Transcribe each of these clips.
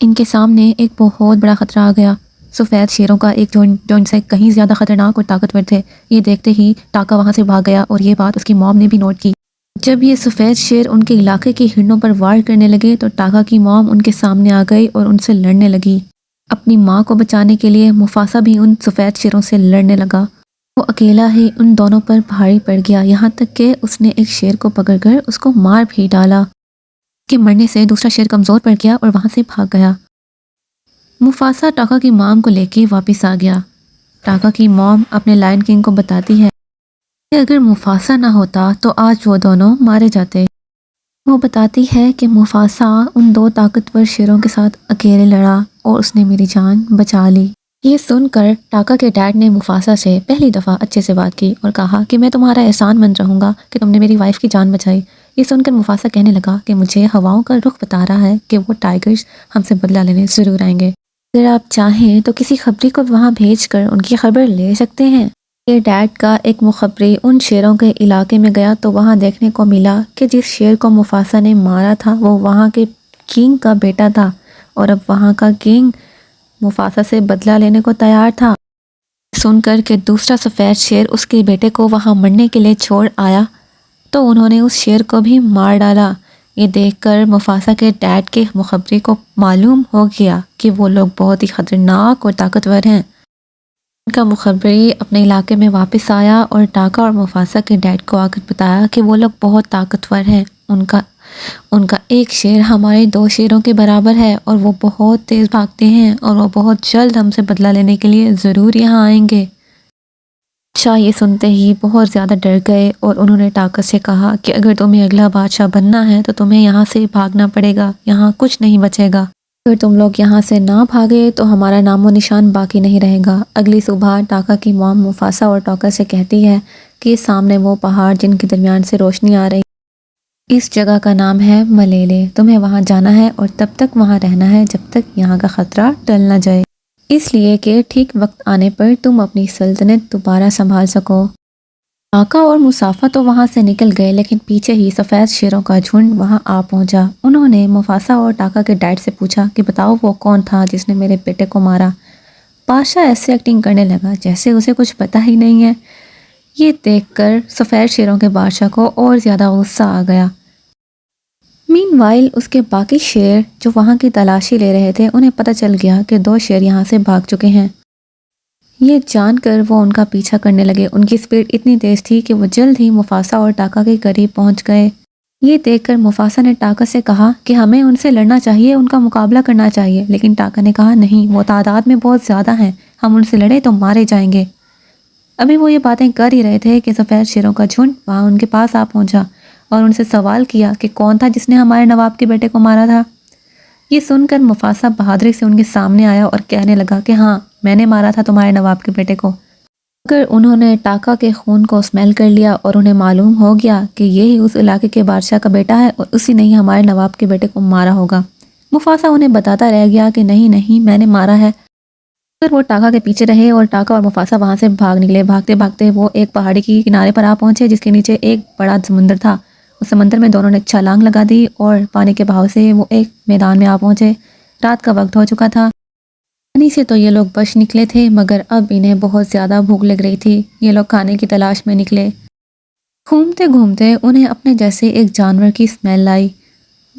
ان کے سامنے ایک بہت بڑا خطرہ آ گیا۔ سفید شیروں کا ایک جھنڈ جو ان سے کہیں زیادہ خطرناک اور طاقتور تھے۔ یہ دیکھتے ہی ٹاکا وہاں سے بھاگ گیا اور یہ بات اس کی موم نے بھی نوٹ کی۔ جب یہ سفید شیر ان کے علاقے کی ہرنوں پر وار کرنے لگے تو ٹاکا کی موم ان کے سامنے آ گئی اور ان سے لڑنے لگی۔ اپنی ماں کو بچانے کے لیے مفاسا بھی ان سفید شیروں سے لڑنے لگا۔ وہ اکیلا ہی ان دونوں پر بھاری پڑ گیا، یہاں تک کہ اس نے ایک شیر کو پکڑ کر اس کو مار بھی ڈالا۔ کہ مرنے سے دوسرا شیر کمزور پڑ گیا اور وہاں سے بھاگ گیا۔ مفاسا ٹاکا کی مام کو لے کے واپس آ گیا۔ ٹاکا کی موم اپنے لائن کنگ کو بتاتی ہے کہ اگر مفاسا نہ ہوتا تو آج وہ دونوں مارے جاتے۔ وہ بتاتی ہے کہ مفاسا ان دو طاقتور شیروں کے ساتھ اکیلے لڑا اور اس نے میری جان بچا لی۔ یہ سن کر ٹاکا کے ڈیڈ نے مفاسا سے پہلی دفعہ اچھے سے بات کی اور کہا کہ میں تمہارا احسان مند رہوں گا کہ تم نے میری وائف کی جان بچائی۔ یہ سن کر مفاسا کہنے لگا کہ مجھے ہواؤں کا رخ بتا رہا ہے کہ وہ ٹائیگرز ہم سے بدلہ لینے ضرور آئیں گے۔ اگر آپ چاہیں تو کسی خبری کو وہاں بھیج کر ان کی خبر لے سکتے ہیں۔ یہ ڈیڈ کا ایک مخبری ان شیروں کے علاقے میں گیا تو وہاں دیکھنے کو ملا کہ جس شیر کو مفاسا نے مارا تھا وہ وہاں کے کنگ کا بیٹا تھا اور اب وہاں کا کنگ مفاسا سے بدلہ لینے کو تیار تھا۔ سن کر کہ دوسرا سفید شیر اس کے بیٹے کو وہاں مرنے کے لیے چھوڑ آیا تو انہوں نے اس شیر کو بھی مار ڈالا۔ یہ دیکھ کر مفاسا کے ڈیڈ کے مخبری کو معلوم ہو گیا کہ وہ لوگ بہت ہی خطرناک اور طاقتور ہیں۔ ان کا مخبری اپنے علاقے میں واپس آیا اور ٹاکا اور مفاسا کے ڈیڈ کو آ کر بتایا کہ وہ لوگ بہت طاقتور ہیں۔ ان کا ایک شیر ہمارے دو شیروں کے برابر ہے اور وہ بہت تیز بھاگتے ہیں اور وہ بہت جلد ہم سے بدلہ لینے کے لیے ضرور یہاں آئیں گے۔ شاہ یہ سنتے ہی بہت زیادہ ڈر گئے اور انہوں نے ٹاکا سے کہا کہ اگر تمہیں اگلا بادشاہ بننا ہے تو تمہیں یہاں سے بھاگنا پڑے گا، یہاں کچھ نہیں بچے گا۔ اگر تم لوگ یہاں سے نہ بھاگے تو ہمارا نام و نشان باقی نہیں رہے گا۔ اگلی صبح ٹاکا کی موم مفاسا اور ٹاکا سے کہتی ہے کہ سامنے وہ پہاڑ جن کے درمیان سے روشنی آ رہی، اس جگہ کا نام ہے ملیلے، تمہیں وہاں جانا ہے اور تب تک وہاں رہنا ہے جب تک یہاں کا خطرہ ٹل نہ جائے، اس لیے کہ ٹھیک وقت آنے پر تم اپنی سلطنت دوبارہ سنبھال سکو۔ ٹاکا اور مسافہ تو وہاں سے نکل گئے لیکن پیچھے ہی سفید شیروں کا جھنڈ وہاں آ پہنچا۔ انہوں نے مفاسا اور ٹاکا کے ڈیڈ سے پوچھا کہ بتاؤ وہ کون تھا جس نے میرے بیٹے کو مارا۔ بادشاہ ایسے ایکٹنگ کرنے لگا جیسے اسے کچھ پتہ ہی نہیں ہے۔ یہ دیکھ کر سفید شیروں کے بادشاہ کو اور زیادہ غصہ آ گیا۔ مین وائل اس کے باقی شیر جو وہاں کی تلاشی لے رہے تھے انہیں پتہ چل گیا کہ دو شیر یہاں سے بھاگ چکے ہیں۔ یہ جان کر وہ ان کا پیچھا کرنے لگے۔ ان کی سپیڈ اتنی تیز تھی کہ وہ جلد ہی مفاسا اور ٹاکا کے قریب پہنچ گئے۔ یہ دیکھ کر مفاسا نے ٹاکا سے کہا کہ ہمیں ان سے لڑنا چاہیے، ان کا مقابلہ کرنا چاہیے، لیکن ٹاکا نے کہا نہیں، وہ تعداد میں بہت زیادہ ہیں، ہم ان سے لڑے تو مارے جائیں گے۔ ابھی وہ یہ باتیں کر ہی رہے تھے کہ سفید شیروں کا جھنڈ وہاں ان کے پاس آ پہنچا اور ان سے سوال کیا کہ کون تھا جس نے ہمارے نواب کے بیٹے کو مارا تھا۔ یہ سن کر مفاسا بہادری سے ان کے سامنے آیا اور کہنے لگا کہ ہاں، میں نے مارا تھا تمہارے نواب کے بیٹے کو۔ اگر انہوں نے ٹاکا کے خون کو اسمیل کر لیا اور انہیں معلوم ہو گیا کہ یہی اس علاقے کے بادشاہ کا بیٹا ہے اور اسی نے ہی ہمارے نواب کے بیٹے کو مارا ہوگا۔ مفاسا انہیں بتاتا رہ گیا کہ نہیں میں نے مارا ہے۔ پھر وہ ٹاکا کے پیچھے رہے اور ٹاکا اور مفاسا وہاں سے بھاگ نکلے۔ بھاگتے بھاگتے وہ ایک پہاڑی کی کنارے پر آ پہنچے جس کے نیچے ایک بڑا سمندر تھا۔ اس سمندر میں دونوں نے چھلانگ لگا دی اور پانی کے بہاؤ سے وہ ایک میدان میں آ پہنچے۔ رات کا وقت ہو چکا تھا۔ پانی سے تو یہ لوگ بچ نکلے تھے مگر اب انہیں بہت زیادہ بھوک لگ رہی تھی۔ یہ لوگ کھانے کی تلاش میں نکلے۔ گھومتے گھومتے انہیں اپنے جیسے ایک جانور کی اسمیل آئی۔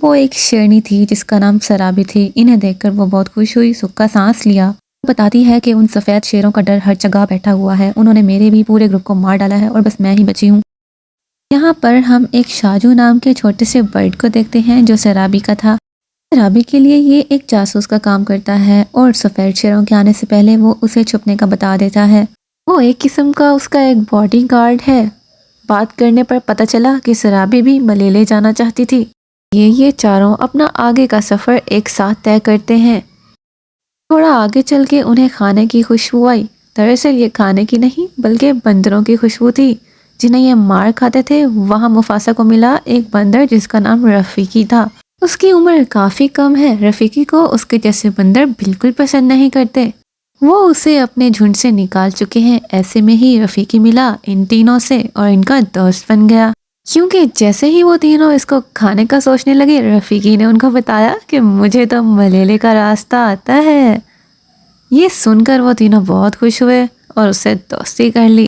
وہ ایک شیرنی تھی جس کا نام سرابی تھی۔ انہیں دیکھ کر وہ بہت خوش ہوئی، سکا سانس لیا۔ وہ بتاتی ہے کہ ان سفید شیروں کا ڈر ہر جگہ بیٹھا ہوا ہے، انہوں نے میرے بھی پورے گروپ کو مار ڈالا ہے اور بس میں ہی بچی ہوں۔ یہاں پر ہم ایک شاجو نام کے چھوٹے سے برڈ کو دیکھتے ہیں جو سرابی کا تھا۔ سرابی کے لیے یہ ایک جاسوس کا کام کرتا ہے اور سفید شیروں کے آنے سے پہلے وہ اسے چھپنے کا بتا دیتا ہے۔ وہ ایک قسم کا اس کا ایک باڈی گارڈ ہے۔ بات کرنے پر پتہ چلا کہ سرابی بھی ملیلے جانا چاہتی تھی۔ یہ چاروں اپنا آگے کا سفر ایک ساتھ طے کرتے ہیں۔ تھوڑا آگے چل کے انہیں کھانے کی خوشبو آئی۔ دراصل یہ کھانے کی نہیں بلکہ بندروں کی خوشبو تھی جنہیں یہ مار کھاتے تھے۔ وہاں مفاسا کو ملا ایک بندر جس کا نام رفیقی تھا۔ اس کی عمر کافی کم ہے۔ رفیقی کو اس کے جیسے بندر بالکل پسند نہیں کرتے۔ وہ اسے اپنے جھنڈ سے نکال چکے ہیں۔ ایسے میں ہی رفیقی ملا ان تینوں سے اور ان کا دوست بن گیا۔ کیونکہ جیسے ہی وہ تینوں اس کو کھانے کا سوچنے لگے، رفیقی نے ان کو بتایا کہ مجھے تو ملیلے کا راستہ آتا ہے۔ یہ سن کر وہ تینوں بہت خوش ہوئے اور اس سے دوستی کر لی۔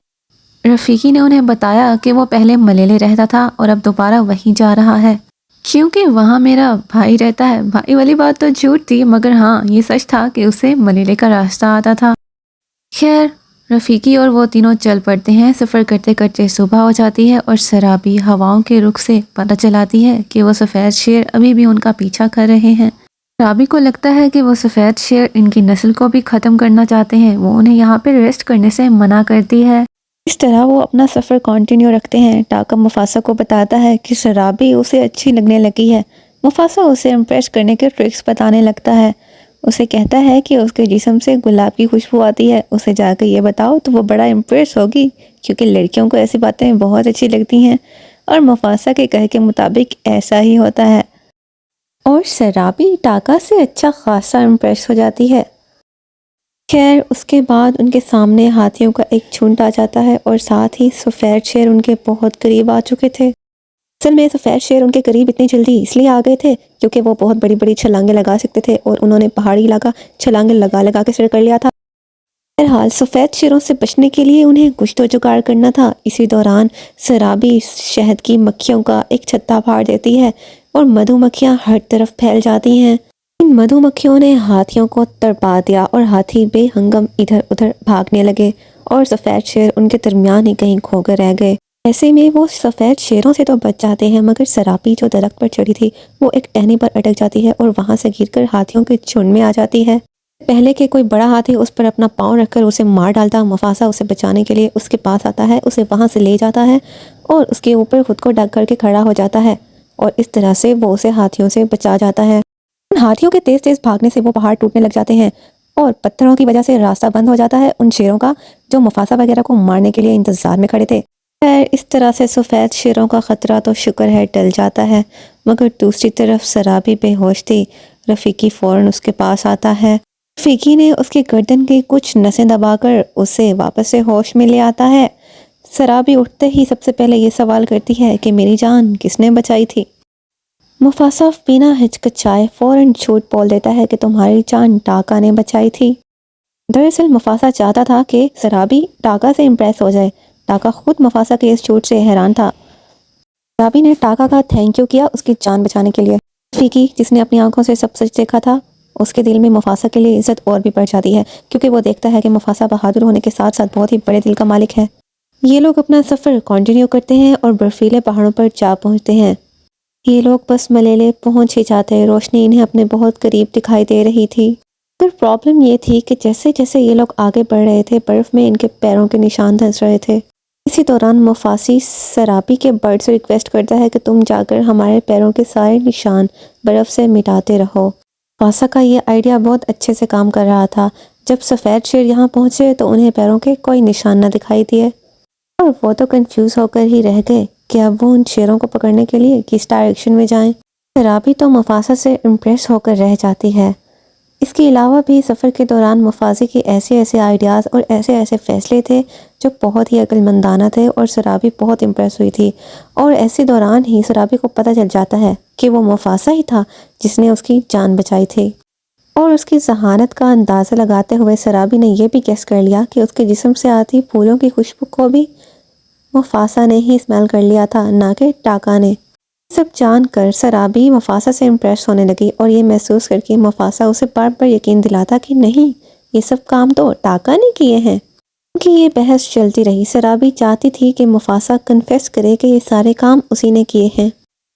رفیقی نے انہیں بتایا کہ وہ پہلے ملیلے رہتا تھا اور اب دوبارہ وہیں جا رہا ہے کیونکہ وہاں میرا بھائی رہتا ہے۔ بھائی والی بات تو جھوٹ تھی، مگر ہاں یہ سچ تھا کہ اسے ملیلے کا راستہ آتا تھا۔ خیر، رفیقی اور وہ تینوں چل پڑتے ہیں۔ سفر کرتے کرتے صبح ہو جاتی ہے اور سرابی ہواؤں کے رخ سے پتہ چلاتی ہے کہ وہ سفید شیر ابھی بھی ان کا پیچھا کر رہے ہیں۔ سرابی کو لگتا ہے کہ وہ سفید شیر ان کی نسل کو بھی ختم کرنا چاہتے ہیں۔ وہ انہیں یہاں پہ ریسٹ کرنے سے منع کرتی ہے۔ اس طرح وہ اپنا سفر کنٹینیو رکھتے ہیں۔ ٹاکا مفاسا کو بتاتا ہے کہ سرابی اسے اچھی لگنے لگی ہے۔ مفاسا اسے امپریس کرنے کے ٹرکس بتانے لگتا ہے۔ اسے کہتا ہے کہ اس کے جسم سے گلاب کی خوشبو آتی ہے، اسے جا کے یہ بتاؤ تو وہ بڑا امپریس ہوگی، کیونکہ لڑکیوں کو ایسی باتیں بہت اچھی لگتی ہیں۔ اور مفاسا کے کہے کے مطابق ایسا ہی ہوتا ہے اور سرابی ٹاکا سے اچھا خاصا امپریس ہو جاتی ہے۔ خیر، اس کے بعد ان کے سامنے ہاتھیوں کا ایک جھنڈ آ جاتا ہے اور ساتھ ہی سفید شیر ان کے بہت قریب آ چکے تھے۔ اصل میں سفید شیر ان کے قریب اتنی جلدی اس لیے آ گئے تھے کیونکہ وہ بہت بڑی بڑی چھلانگیں لگا سکتے تھے اور انہوں نے پہاڑی علاقہ چھلانگیں لگا لگا کے سر کر لیا تھا۔ بہرحال سفید شیروں سے بچنے کے لیے انہیں کچھ تو جگاڑ کرنا تھا۔ اسی دوران سرابی شہد کی مکھیوں کا ایک چھتا پھاڑ دیتی ہے اور مدھو مکھیاں ہر طرف پھیل جاتی ہیں۔ ان مدھو مکھیوں نے ہاتھیوں کو تڑپا دیا اور ہاتھی بے ہنگم ادھر ادھر بھاگنے لگے اور سفید شیر ان کے درمیان ہی کہیں کھو کر رہ گئے۔ ایسے میں وہ سفید شیروں سے تو بچ جاتے ہیں، مگر سرابی جو درخت پر چڑھی تھی وہ ایک ٹہنی پر اٹک جاتی ہے اور وہاں سے گر کر ہاتھیوں کے جھنڈ میں آ جاتی ہے۔ پہلے کہ کوئی بڑا ہاتھی اس پر اپنا پاؤں رکھ کر اسے مار ڈالتا، مفاسا اسے بچانے کے لیے اس کے پاس آتا ہے، اسے وہاں سے لے جاتا ہے اور اس کے اوپر خود کو ڈھک کر کے کھڑا ہو جاتا ہے اور اس طرح سے وہ اسے ہاتھیوں سے بچا جاتا ہے۔ ان ہاتھیوں کے تیز تیز بھاگنے سے وہ پہاڑ ٹوٹنے لگ جاتے ہیں اور پتھروں کی وجہ سے راستہ بند ہو جاتا ہے ان شیروں کا جو مفاسا وغیرہ کو مارنے کے لیے انتظار میں کھڑے تھے۔ خیر، اس طرح سے سفید شیروں کا خطرہ تو شکر ہے ٹل جاتا ہے، مگر دوسری طرف سرابی بے ہوش تھی۔ رفیقی فوراً اس کے پاس آتا ہے۔ رفیقی نے اس کے گردن کی کچھ نسیں دبا کر اسے واپس سے ہوش میں لے آتا ہے۔ سرابی اٹھتے ہی سب سے پہلے یہ سوال کرتی ہے کہ میری جان کس نے بچائی تھی؟ مفاسا بنا ہچکچائے فوراً جھوٹ بول دیتا ہے کہ تمہاری جان ٹاکا نے بچائی تھی۔ دراصل مفاسا چاہتا تھا کہ سرابی ٹاکا سے امپریس ہو جائے۔ ٹاکا خود مفاسا کے اس جھوٹ سے حیران تھا۔ سرابی نے ٹاکا کا تھینک یو کیا اس کی جان بچانے کے لیے۔ رفیقی جس نے اپنی آنکھوں سے سب سچ دیکھا تھا، اس کے دل میں مفاسا کے لیے عزت اور بھی بڑھ جاتی ہے کیونکہ وہ دیکھتا ہے کہ مفاسا بہادر ہونے کے ساتھ ساتھ بہت ہی بڑے دل کا مالک ہے۔ یہ لوگ اپنا سفر کنٹینیو کرتے ہیں اور برفیلے پہاڑوں پر جا پہنچتے ہیں۔ یہ لوگ بس ملیلے پہنچ ہی جاتے، روشنی انہیں اپنے بہت قریب دکھائی دے رہی تھی۔ پھر پرابلم یہ تھی کہ جیسے جیسے یہ لوگ آگے بڑھ رہے تھے برف میں ان کے پیروں کے نشان دھس رہے تھے۔ اسی دوران مفاسی سرابی کے برڈ سے ریکویسٹ کرتا ہے کہ تم جا کر ہمارے پیروں کے سارے نشان برف سے مٹاتے رہو۔ مفاسا کا یہ آئیڈیا بہت اچھے سے کام کر رہا تھا۔ جب سفید شیر یہاں پہنچے تو انہیں پیروں کے کوئی نشان نہ دکھائی دیے اور وہ تو کنفیوز ہو کر ہی رہ گئے کہ اب وہ ان شیروں کو پکڑنے کے لیے کس ڈائریکشن میں جائیں۔ سرابی تو مفاسا سے امپریس ہو کر رہ جاتی ہے۔ اس کے علاوہ بھی سفر کے دوران مفاسا کے ایسے ایسے آئیڈیاز اور ایسے ایسے فیصلے تھے جو بہت ہی عقل مندانہ تھے اور سرابی بہت امپریس ہوئی تھی۔ اور ایسے دوران ہی سرابی کو پتہ چل جاتا ہے کہ وہ مفاسا ہی تھا جس نے اس کی جان بچائی تھی۔ اور اس کی ذہانت کا اندازہ لگاتے ہوئے سرابی نے یہ بھی گیس کر لیا کہ اس کے جسم سے آتی پھولوں کی خوشبو کو بھی مفاسا نے ہی اسمیل کر لیا تھا، نہ کہ ٹاکا نے۔ سب جان کر سرابی مفاسا سے امپریس ہونے لگی اور یہ محسوس کر کے مفاسا اسے بار بار یقین دلاتا کہ نہیں، یہ سب کام تو ٹاکا نے کیے ہیں۔ کہ یہ بحث چلتی رہی۔ سرابی چاہتی تھی کہ مفاسا کنفیس کرے کہ یہ سارے کام اسی نے کیے ہیں۔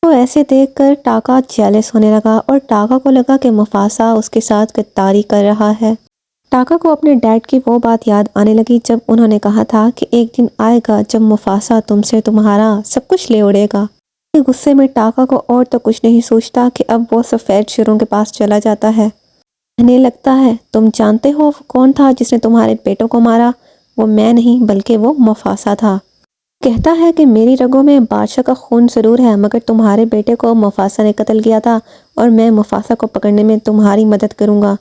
تو ایسے دیکھ کر ٹاکا جیلس ہونے لگا اور ٹاکا کو لگا کہ مفاسا اس کے ساتھ غداری کر رہا ہے۔ ٹاکا کو اپنے ڈیڈ کی وہ بات یاد آنے لگی جب انہوں نے کہا تھا کہ ایک دن آئے گا جب مفاسا تم سے تمہارا سب کچھ لے اڑے گا۔ غصے میں ٹاکا کو اور تو کچھ نہیں سوچتا کہ اب وہ سفید شیروں کے پاس چلا جاتا ہے۔ کہنے لگتا ہے تم جانتے ہو وہ کون تھا جس نے تمہارے بیٹوں کو مارا؟ وہ میں نہیں بلکہ وہ مفاسا تھا۔ کہتا ہے کہ میری رگوں میں بادشاہ کا خون ضرور ہے، مگر تمہارے بیٹے کو مفاسا نے قتل کیا تھا اور میں مفاسا کو پکڑنے میں تمہاری مدد کروں گا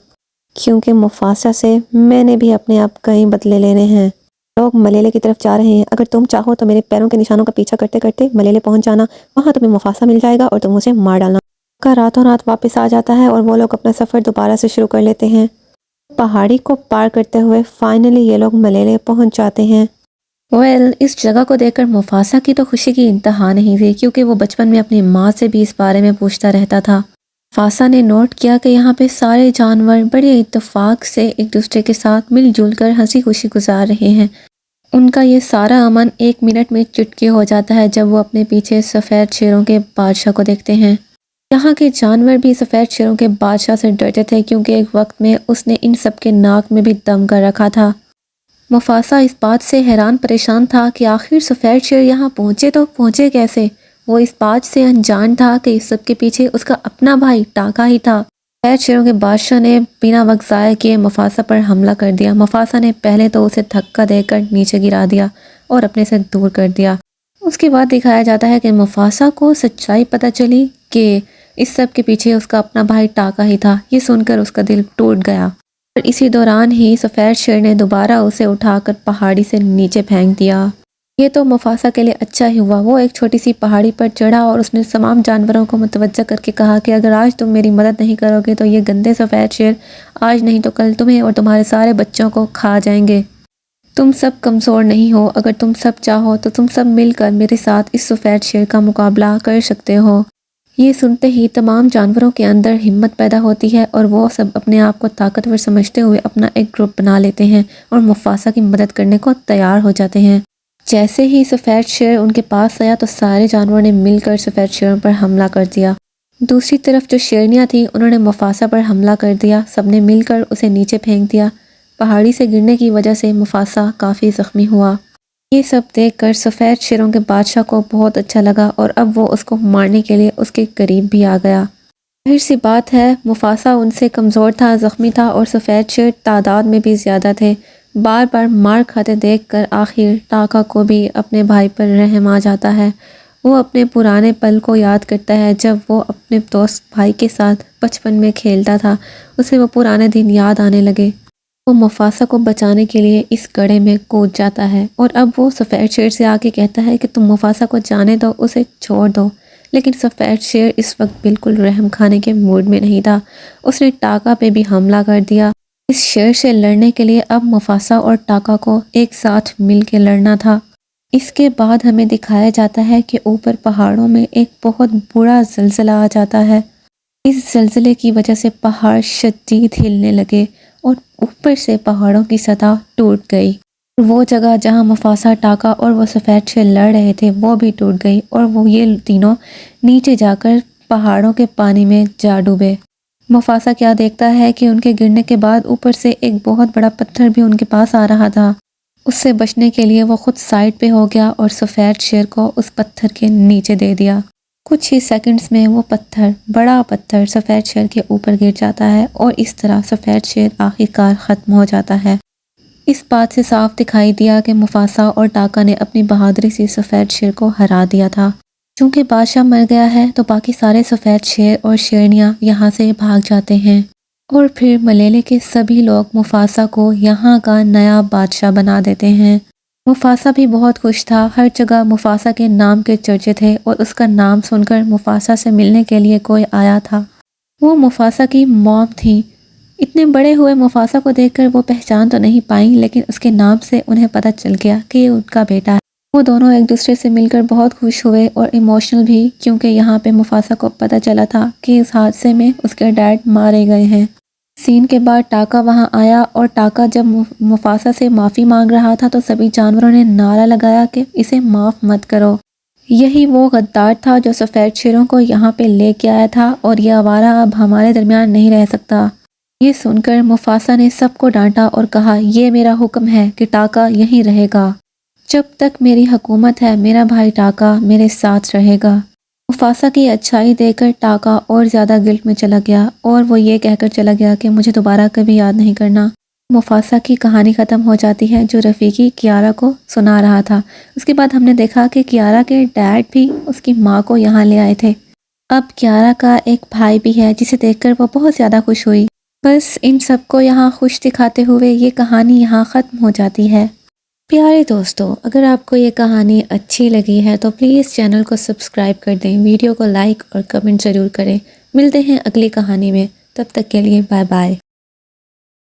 کیونکہ مفاسا سے میں نے بھی اپنے آپ کئی بدلے لینے ہیں۔ لوگ ملیلے کی طرف جا رہے ہیں، اگر تم چاہو تو میرے پیروں کے نشانوں کا پیچھا کرتے کرتے ملیلے پہنچ جانا، وہاں تمہیں مفاسا مل جائے گا اور تم اسے مار ڈالنا۔ کا راتوں رات واپس آ جاتا ہے اور وہ لوگ اپنا سفر دوبارہ سے شروع کر لیتے ہیں۔ پہاڑی کو پار کرتے ہوئے فائنلی یہ لوگ ملیلے پہنچ جاتے ہیں۔ اس جگہ کو دیکھ کر مفاسا کی تو خوشی کی انتہا نہیں تھی، کیونکہ وہ بچپن میں اپنی ماں سے بھی اس بارے میں پوچھتا رہتا تھا۔ مفاسا نے نوٹ کیا کہ یہاں پہ سارے جانور بڑے اتفاق سے ایک دوسرے کے ساتھ مل جل کر ہنسی خوشی گزار رہے ہیں۔ ان کا یہ سارا امن 1 منٹ میں چٹکی ہو جاتا ہے جب وہ اپنے پیچھے سفید شیروں کے بادشاہ کو دیکھتے ہیں۔ یہاں کے جانور بھی سفید شیروں کے بادشاہ سے ڈرتے تھے، کیونکہ ایک وقت میں اس نے ان سب کے ناک میں بھی دم کر رکھا تھا۔ مفاسا اس بات سے حیران پریشان تھا کہ آخر سفید شیر یہاں پہنچے تو پہنچے کیسے۔ وہ اس بات سے انجان تھا کہ اس سب کے پیچھے اس کا اپنا بھائی ٹاکا ہی تھا۔ سفید شیروں کے بادشاہ نے بنا وقت ضائع کیے مفاسا پر حملہ کر دیا۔ مفاسا نے پہلے تو اسے دھکا دے کر نیچے گرا دیا اور اپنے سے دور کر دیا۔ اس کے بعد دکھایا جاتا ہے کہ مفاسا کو سچائی پتہ چلی کہ اس سب کے پیچھے اس کا اپنا بھائی ٹاکا ہی تھا۔ یہ سن کر اس کا دل ٹوٹ گیا، اور اسی دوران ہی سفید شیر نے دوبارہ اسے اٹھا کر پہاڑی سے نیچے پھینک دیا۔ یہ تو مفاسا کے لیے اچھا ہی ہوا۔ وہ ایک چھوٹی سی پہاڑی پر چڑھا اور اس نے تمام جانوروں کو متوجہ کر کے کہا کہ اگر آج تم میری مدد نہیں کرو گے تو یہ گندے سفید شیر آج نہیں تو کل تمہیں اور تمہارے سارے بچوں کو کھا جائیں گے۔ تم سب کمزور نہیں ہو، اگر تم سب چاہو تو تم سب مل کر میرے ساتھ اس سفید شیر کا مقابلہ کر سکتے ہو۔ یہ سنتے ہی تمام جانوروں کے اندر ہمت پیدا ہوتی ہے اور وہ سب اپنے آپ کو طاقتور سمجھتے ہوئے اپنا ایک گروپ بنا لیتے ہیں اور مفاسا کی مدد کرنے کو تیار ہو جاتے ہیں۔ جیسے ہی سفید شیر ان کے پاس آیا تو سارے جانوروں نے مل کر سفید شیروں پر حملہ کر دیا۔ دوسری طرف جو شیرنیاں تھیں انہوں نے مفاسا پر حملہ کر دیا۔ سب نے مل کر اسے نیچے پھینک دیا۔ پہاڑی سے گرنے کی وجہ سے مفاسا کافی زخمی ہوا۔ یہ سب دیکھ کر سفید شیروں کے بادشاہ کو بہت اچھا لگا اور اب وہ اس کو مارنے کے لیے اس کے قریب بھی آ گیا۔ ظاہر سی بات ہے مفاسا ان سے کمزور تھا، زخمی تھا اور سفید شیر تعداد میں بھی زیادہ تھے۔ بار بار مار کھاتے دیکھ کر آخر ٹاکا کو بھی اپنے بھائی پر رحم آ جاتا ہے۔ وہ اپنے پرانے پل کو یاد کرتا ہے جب وہ اپنے دوست بھائی کے ساتھ بچپن میں کھیلتا تھا۔ اسے وہ پرانے دن یاد آنے لگے۔ وہ مفاسا کو بچانے کے لیے اس گڑھے میں کود جاتا ہے اور اب وہ سفید شیر سے آ کے کہتا ہے کہ تم مفاسا کو جانے دو، اسے چھوڑ دو۔ لیکن سفید شیر اس وقت بالکل رحم کھانے کے موڈ میں نہیں تھا۔ اس نے ٹاکا پہ بھی حملہ کر دیا۔ اس شیر سے لڑنے کے لیے اب مفاسا اور ٹاکا کو ایک ساتھ مل کے لڑنا تھا۔ اس کے بعد ہمیں دکھایا جاتا ہے کہ اوپر پہاڑوں میں ایک بہت بڑا زلزلہ آ جاتا ہے۔ اس زلزلے کی وجہ سے پہاڑ شدید ہلنے لگے اور اوپر سے پہاڑوں کی سطح ٹوٹ گئی۔ وہ جگہ جہاں مفاسا، ٹاکا اور وہ سفید شیر لڑ رہے تھے وہ بھی ٹوٹ گئی اور وہ یہ تینوں نیچے جا کر پہاڑوں کے پانی میں جا ڈوبے۔ مفاسا کیا دیکھتا ہے کہ ان کے گرنے کے بعد اوپر سے ایک بہت بڑا پتھر بھی ان کے پاس آ رہا تھا۔ اس سے بچنے کے لیے وہ خود سائڈ پہ ہو گیا اور سفید شیر کو اس پتھر کے نیچے دے دیا۔ کچھ ہی سیکنڈز میں وہ پتھر، بڑا پتھر سفید شیر کے اوپر گر جاتا ہے اور اس طرح سفید شیر آخرکار ختم ہو جاتا ہے۔ اس بات سے صاف دکھائی دیا کہ مفاسا اور ٹاکا نے اپنی بہادری سے سفید شیر کو ہرا دیا تھا۔ چونکہ بادشاہ مر گیا ہے تو باقی سارے سفید شیر اور شیرنیاں یہاں سے بھاگ جاتے ہیں اور پھر ملیلے کے سبھی لوگ مفاسا کو یہاں کا نیا بادشاہ بنا دیتے ہیں۔ مفاسا بھی بہت خوش تھا۔ ہر جگہ مفاسا کے نام کے چرچے تھے اور اس کا نام سن کر مفاسا سے ملنے کے لیے کوئی آیا تھا۔ وہ مفاسا کی موم تھیں۔ اتنے بڑے ہوئے مفاسا کو دیکھ کر وہ پہچان تو نہیں پائیں، لیکن اس کے نام سے انہیں پتہ چل گیا کہ یہ ان کا بیٹا ہے۔ وہ دونوں ایک دوسرے سے مل کر بہت خوش ہوئے اور ایموشنل بھی، کیونکہ یہاں پہ مفاسا کو پتہ چلا تھا کہ اس حادثے میں اس کے ڈیڈ مارے گئے ہیں۔ سین کے بعد ٹاکا وہاں آیا اور ٹاکا جب مفاسا سے معافی مانگ رہا تھا تو سبھی جانوروں نے نعرہ لگایا کہ اسے معاف مت کرو۔ یہی وہ غدار تھا جو سفید شیروں کو یہاں پہ لے کے آیا تھا اور یہ آوارہ اب ہمارے درمیان نہیں رہ سکتا۔ یہ سن کر مفاسا نے سب کو ڈانٹا اور کہا یہ میرا حکم ہے کہ ٹاکا یہیں رہے گا۔ جب تک میری حکومت ہے میرا بھائی ٹاکا میرے ساتھ رہے گا۔ مفاسا کی اچھائی دیکھ کر ٹاکا اور زیادہ گلٹ میں چلا گیا اور وہ یہ کہہ کر چلا گیا کہ مجھے دوبارہ کبھی یاد نہیں کرنا۔ مفاسا کی کہانی ختم ہو جاتی ہے جو رفیقی کیارا کو سنا رہا تھا۔ اس کے بعد ہم نے دیکھا کہ کیارا کے ڈیڈ بھی اس کی ماں کو یہاں لے آئے تھے۔ اب کیارا کا ایک بھائی بھی ہے جسے دیکھ کر وہ بہت زیادہ خوش ہوئی۔ بس ان سب کو یہاں خوش دکھاتے ہوئے یہ کہانی یہاں ختم ہو جاتی ہے۔ پیارے دوستو، اگر آپ کو یہ کہانی اچھی لگی ہے تو پلیز چینل کو سبسکرائب کر دیں، ویڈیو کو لائک اور کمنٹ ضرور کریں۔ ملتے ہیں اگلی کہانی میں، تب تک کے لیے بائے بائے۔